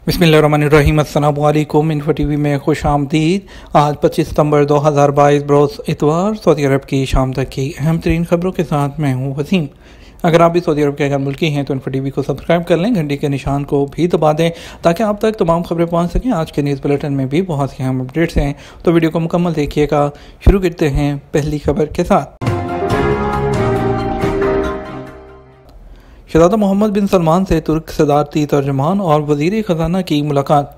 बिस्मिल्लाहिर्रहमानिर्रहीम। अस्सलामु अलैकुम। इन्फो टीवी में खुश आमदीद। आज 25 सितंबर 2022 बरोज़ इतवार सऊदी अरब की शाम तक की अहम तरीन खबरों के साथ मैं हूँ वसीम। अगर आप भी सऊदी अरब के गैर मुल्की हैं तो इन्फो टीवी को सब्सक्राइब कर लें, घंटी के निशान को भी दबा दें ताकि आप तक तमाम खबरें पहुँच सकें। आज के न्यूज़ बुलेटिन में भी बहुत सी अहम अपडेट्स हैं, तो वीडियो को मुकम्मल देखिएगा। शुरू करते हैं पहली खबर के साथ। शहज़ादा मोहम्मद बिन सलमान से तुर्क सदारती तर्जुमान और वज़ीर ख़जाना की मुलाकात।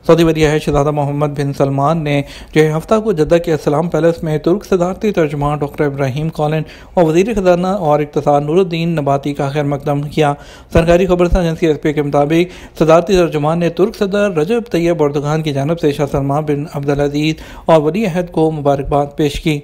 सऊदी वली है शहज़ादा मोहम्मद बिन सलमान ने जो हफ्ता को जद्दा के अस्सलाम पैलेस में तुर्क सदारती तर्जुमान डॉक्टर इब्राहिम कॉलिन और वज़ीर ख़जाना और इक़्तिसाद नूरुद्दीन नबाती का खैर मकदम किया। सरकारी खबरसां एजेंसी एसपी के मुताबिक सदारती तर्जुमान ने तुर्क सदर रजब तैयब एर्दोगान की जानिब से शाह सलमान बिन अब्दुल अज़ीज़ और वली अहद को मुबारकबाद पेश की।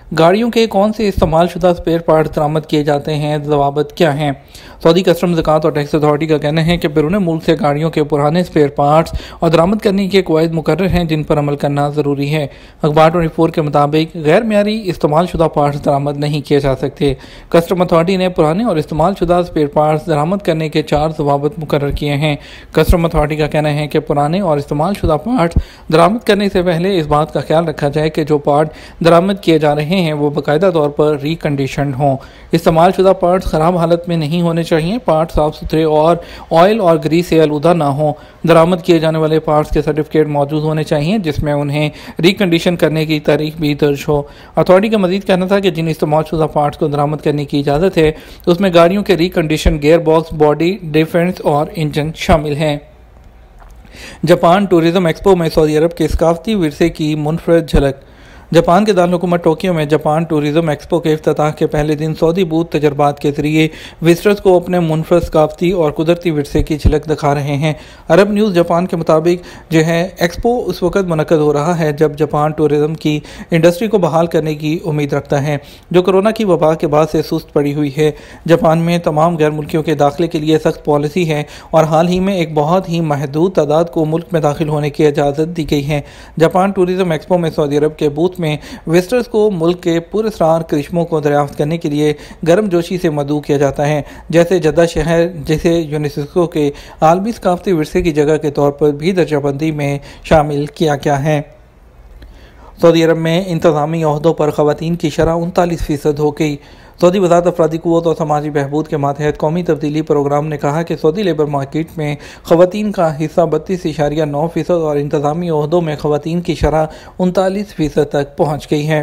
गाड़ियों के कौन से इस्तेमाल शुदा स्पेयर पार्ट बरामद किए जाते हैं, ज़वाबत क्या हैं? सऊदी कस्टम ज़कात और टैक्स अथॉरिटी का कहना है कि बैरून मुल्क से गाड़ियों के पुराने स्पेयर पार्ट्स और दरामद करने के कवायद मुकर्रर हैं जिन पर अमल करना ज़रूरी है। अखबार 24 के मुताबिक गैर मियारी इस्तेमाल शुदा पार्ट्स दरामद नहीं किए जा सकते। कस्टम अथॉरिटी ने पुराने और इस्तेमाल शुदा स्पेयर पार्ट्स दरामद करने के 4 ज़वाबत मुकर्रर किए हैं। कस्टम अथॉरिटी का कहना है कि पुराने और इस्तेमाल शुदा पार्ट्स दरामद करने से पहले इस बात का ख्याल रखा जाए कि जो पार्ट दरामद किए जा रहे हैं वो बाकायदा तौर पर रिकंडीशनड हों। इस्तेमाल शुदा पार्ट्स ख़राब हालत में नहीं होने चाहिए। पार्ट साफ सुथरे और ऑयल और ग्रीस से आलूदा ना हो। दरामद किए जाने वाले पार्ट्स के सर्टिफिकेट मौजूद होने चाहिए जिसमें उन्हें रिकंडीशन करने की तारीख भी दर्ज हो। अथॉरिटी का मजीद कहना था कि जिन इस्तेमाल शुदा पार्ट्स को दरामद करने की इजाज़त है उसमें गाड़ियों के recondition gear box, body, defence और इंजन शामिल हैं। जापान टूरिज्म एक्सपो में सऊदी अरब के सकाफती विरसे की मुनफरद झलक। जापान के दारुल टोक्यो में जापान टूरिज्म एक्सपो के इफ्तिताह के पहले दिन सऊदी बूथ तजर्बात के जरिए विजिटर्स को अपने मुनफरद सकाफती और कुदरती विरसे की झलक दिखा रहे हैं। अरब न्यूज़ जापान के मुताबिक जो है एक्सपो उस वक़्त मुनक़द हो रहा है जब जापान टूरिज्म की इंडस्ट्री को बहाल करने की उम्मीद रखता है जो कोरोना की वबा के बाद से सुस्त पड़ी हुई है। जापान में तमाम गैर मुल्कियों के दाखिले के लिए सख्त पॉलिसी है और हाल ही में एक बहुत ही महदूद तादाद को मुल्क में दाखिल होने की इजाज़त दी गई है। जापान टूरिज्म एक्सपो में सऊदी अरब के बूथ में विजिटर्स को मुल्क के पुरअसरार करिश्मों को दरियाफ्त करने के लिए गर्म जोशी से मदऊ किया जाता है, जैसे जद्दा शहर जिसे यूनेस्को के आलमी सकाफती विरसे की जगह के तौर पर भी दर्जाबंदी में शामिल किया गया है। सऊदी अरब में इंतज़ामी ओहदों पर ख़वातीन की शरह 39% हो गई। सऊदी वज़ारत अफरादी क़ुव्वत और समाजी बहबूद के मातहत कौमी तब्दीली प्रोग्राम ने कहा कि सऊदी लेबर मार्केट में ख़वातीन का हिस्सा 32.9% और इंतज़ामी ओहदों में ख़वातीन की शरह 39% तक पहुँच गई है।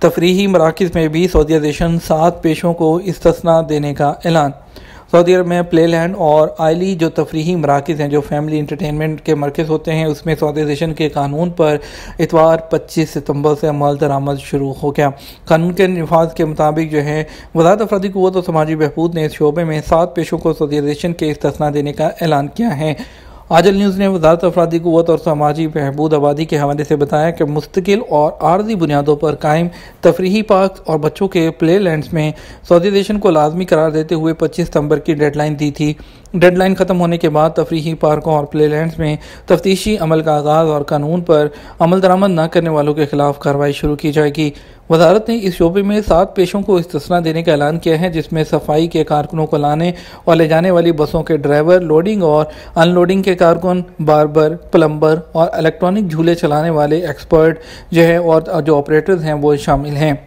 तफरीही मराकिज़ में भी सऊदीज़ेशन 7 पेशों को इस्तिस्ना देने का ऐलान। सऊदी अरब में प्ले लैंड और आइली जो तफरीही मराकिज़ हैं जो फैमिली इंटरटेनमेंट के मरकज़ होते हैं उसमें सऊदीज़ेशन के कानून पर इतवार 25 सितंबर से अमल दरामद शुरू हो गया। कानून के नफाज के मुताबिक जो है वज़ारत अफरादी क़ुव्वत और समाजी बहबूद ने इस शोबे में 7 पेशों को सऊदीज़ेशन के इस्तिस्ना देने का ऐलान किया है। आजल न्यूज़ ने वज़ारत अफरादी क़ुव्वत और समाजी बहबूद आबादी के हवाले से बताया कि मुस्तकिल और आर्जी बुनियादों पर कायम तफरीही पार्क और बच्चों के प्ले लैंड्स में सऊदीज़ेशन को लाजमी करार देते हुए 25 सितंबर की डेडलाइन दी थी। डेडलाइन ख़त्म होने के बाद तफरीही पार्कों और प्ले लैंड्स में तफ्तीशी अमल का आगाज़ और कानून पर अमल दरामद न करने वालों के खिलाफ कार्रवाई शुरू की जाएगी। वज़ारत ने इस शोबे में 7 पेशों को इस्तिस्ना देने का ऐलान किया है जिसमें सफाई के कारकुनों को लाने और ले जाने वाली बसों के ड्राइवर, लोडिंग और अनलोडिंग के कारकुन, बार्बर, प्लम्बर और इलेक्ट्रॉनिक झूले चलाने वाले एक्सपर्ट जो है और जो ऑपरेटर्स हैं वो शामिल हैं।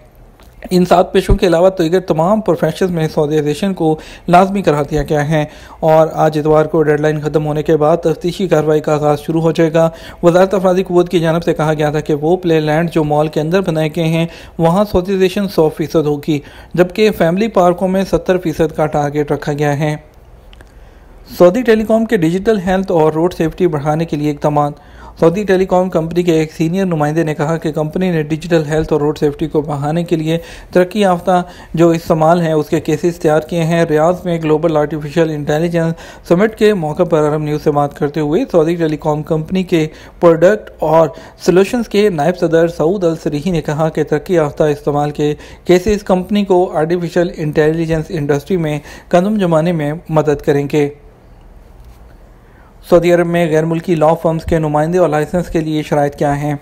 इन 7 पेशों के अलावा दीगर तमाम प्रोफेशंस में सऊदीज़ेशन को लाजमी करार दिया गया है और आज इतवार को डेडलाइन ख़त्म होने के बाद तफ्तीशी कार्रवाई का आगाज़ शुरू हो जाएगा। वज़ारत अफरादी क़ुव्वत की जानिब से कहा गया था कि वो प्ले लैंड जो मॉल के अंदर बनाए गए हैं वहाँ सऊदीज़ेशन 100% होगी, जबकि फैमिली पार्कों में 70% का टारगेट रखा गया है। सऊदी टेलीकॉम के डिजिटल हेल्थ और रोड सेफ्टी बढ़ाने के लिए इक़दाम। सऊदी टेलीकॉम कंपनी के एक सीनियर नुमाइंदे ने कहा कि कंपनी ने डिजिटल हेल्थ और रोड सेफ्टी को बढ़ाने के लिए तरक्की याफ्ता जो इस्तेमाल हैं उसके केसेस तैयार किए हैं। रियाद में ग्लोबल आर्टिफिशियल इंटेलिजेंस समिट के मौके पर अरब न्यूज़ से बात करते हुए सऊदी टेलीकॉम कंपनी के प्रोडक्ट और सॉल्यूशंस के नायब सदर सऊद अल सरीही ने कहा कि तरक्की याफ्ता इस्तेमाल के केसेस कंपनी को आर्टिफिशियल इंटेलिजेंस इंडस्ट्री में कदम जमाने में मदद करेंगे। सऊदी अरब में गैर मुल्की लॉ फर्म्स के नुमाइंदे और लाइसेंस के लिए शराइत क्या हैं?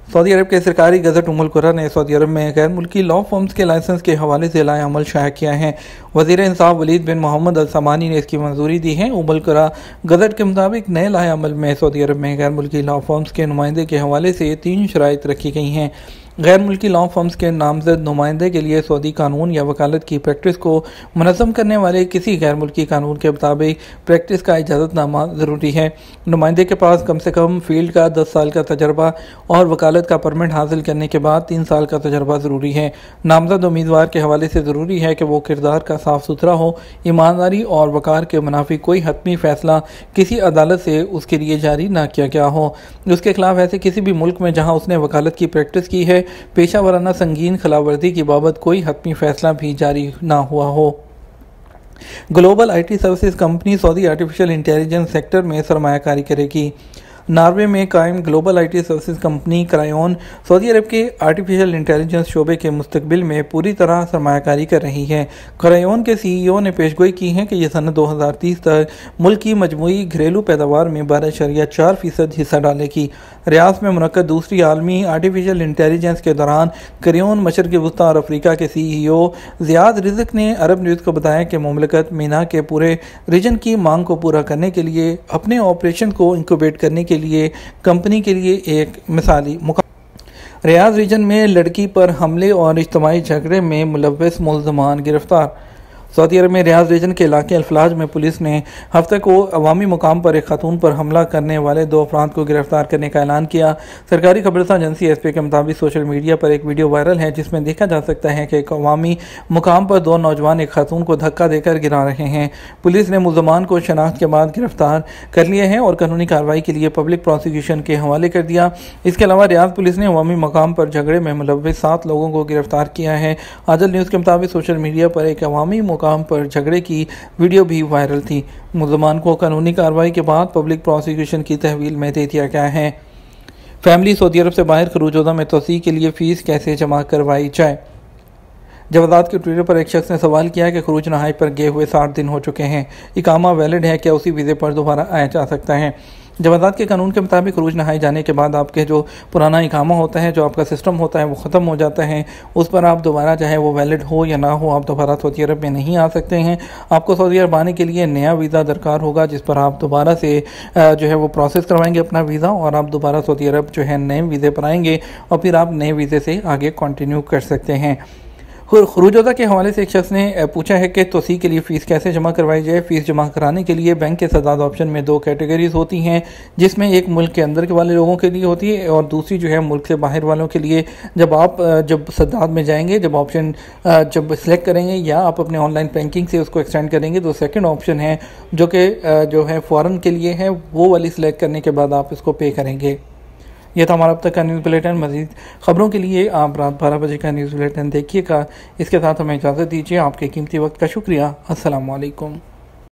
सऊदी अरब के सरकारी गज़ट उम्मुल कुरा ने सऊदी अरब में गैर मुल्की लॉ फर्म्स के लाइसेंस के हवाले से लाए अमल शाया किया है। वज़ीर इंसाफ वलीद बिन मोहम्मद अल समानी ने इसकी मंजूरी दी है। उम्मुल कुरा गज़ट के मुताबिक नए लाए अमल में सऊदी अरब में गैर मुल्की लॉ फर्म्स के नुमाइंदे के हवाले से 3 शराइत रखी गई हैं। गैर मुल्की लॉ फर्म्स के नामजद नुमाइंदे के लिए सऊदी कानून या वकालत की प्रैक्टिस को मुनज़्ज़म करने वाले किसी गैर मुल्की कानून के मुताबिक प्रैक्टिस का इजाज़तनामा ज़रूरी है। नुमाइंदे के पास कम से कम फील्ड का 10 साल का तजर्बा और वकालत का परमिट हासिल करने के बाद 3 साल का तजर्बा ज़रूरी है। नामजद उम्मीदवार के हवाले से ज़रूरी है कि वो किरदार का साफ सुथरा हो, ईमानदारी और वकार के मुनाफी कोई हतमी फ़ैसला किसी अदालत से उसके लिए जारी ना किया गया हो। उसके खिलाफ ऐसे किसी भी मुल्क में जहाँ उसने वकालत की प्रैक्टिस की है पेशा वराना संगीन खिलाफवर्जी की बाबत कोई हतमी फैसला भी जारी ना हुआ हो। Global IT services company Saudi artificial intelligence sector में सरमायाकारी करेगी। नॉर्वे में कायम global IT services company Crayon Saudi Arab के आर्टिफिशियल इंटेलिजेंस शोबे के मुस्तकबिल में पूरी तरह सरमायाकारी कर रही है। क्रायोन के CEO ने पेशगोई की है कि यह सन 2030 तक मुल्क की मजमूई घरेलू पैदावार में 12.4% हिस्सा डालेगी। रियाद में मुनक्कद दूसरी आलमी आर्टिफिशियल इंटेलिजेंस के दौरान क्रायोन मशरक़ी वस्ता और अफ्रीका के CEO ज़ियाद रिज़्क ने अरब न्यूज़ को बताया कि मुमलकत मीना के पूरे रीजन की मांग को पूरा करने के लिए अपने ऑपरेशन को इंक्यूबेट करने के लिए कंपनी के लिए एक मिसाली रियाद रीजन में लड़की पर हमले और इज्तिमाई झगड़े में मुलव्वस मुल्ज़मान गिरफ्तार। सऊदी अरब में रियाद रीजन के इलाके अल्फलाज में पुलिस ने हफ्ते को अवामी मुकाम पर एक खातून पर हमला करने वाले 2 अफराद को गिरफ्तार करने का ऐलान किया। सरकारी खबरसां एजेंसी एसपी के मुताबिक सोशल मीडिया पर एक वीडियो वायरल है जिसमें देखा जा सकता है कि एक अवामी मुकाम पर 2 नौजवान एक खातून को धक्का देकर गिरा रहे हैं। पुलिस ने मुल्ज़मान को शनाख्त के बाद गिरफ्तार कर लिए हैं और कानूनी कार्रवाई के लिए पब्लिक प्रोसिक्यूशन के हवाले कर दिया। इसके अलावा रियाद पुलिस ने अवामी मुकाम पर झगड़े में मुलव्वस 7 लोगों को गिरफ्तार किया है। आजल न्यूज़ के मुताबिक सोशल मीडिया पर एक अवामी मुकाम पर झगड़े की वीडियो भी वायरल थी। मुल्ज़मान को कानूनी कार्रवाई के बाद पब्लिक प्रोसिक्यूशन की तहवील में दे दिया गया है। फैमिली सऊदी अरब से बाहर खरूजोदा में तोसी के लिए फ़ीस कैसे जमा करवाई जाए। जवादात के ट्विटर पर एक शख्स ने सवाल किया कि खरूज नहाई पर गए हुए 60 दिन हो चुके हैं, इकामा वैलिड है, क्या उसी वीज़े पर दोबारा आया जा सकता है। जवादात के कानून के मुताबिक खरूज नहाई जाने के बाद आपके जो पुराना इकामा होता है, जो आपका सिस्टम होता है, वो ख़त्म हो जाता है। उस पर आप दोबारा चाहे वो वैलिड हो या ना हो, आप दोबारा सऊदी अरब में नहीं आ सकते हैं। आपको सऊदी अरब आने के लिए नया वीज़ा दरकार होगा जिस पर आप दोबारा से जो है वो प्रोसेस करवाएंगे अपना वीज़ा और आप दोबारा सऊदी अरब जो है नए वीज़े पर आएंगे और फिर आप नए वीज़े से आगे कंटिन्यू कर सकते हैं। खरूजोदा के हवाले से एक शख्स ने पूछा है कि तोसी के लिए फ़ीस कैसे जमा करवाई जाए। फ़ीस जमा कराने के लिए बैंक के सदाद ऑप्शन में 2 कैटेगरीज होती हैं, जिसमें एक मुल्क के अंदर के वाले लोगों के लिए होती है और दूसरी जो है मुल्क से बाहर वालों के लिए। जब सदाद में जाएंगे, जब ऑप्शन जब सिलेक्ट करेंगे या आप अपने ऑनलाइन बैंकिंग से उसको एक्सटेंड करेंगे तो सेकेंड ऑप्शन है जो है फ़ॉरन के लिए है, वो वाली सिलेक्ट करने के बाद आप इसको पे करेंगे। यह था हमारा अब तक का न्यूज़ बुलेटिन। मज़ीद ख़बरों के लिए आप रात 12 बजे का न्यूज़ बुलेटिन देखिएगा। इसके साथ हमें इजाज़त दीजिए। आपके कीमती वक्त का शुक्रिया। अस्सलाम वालेकुम।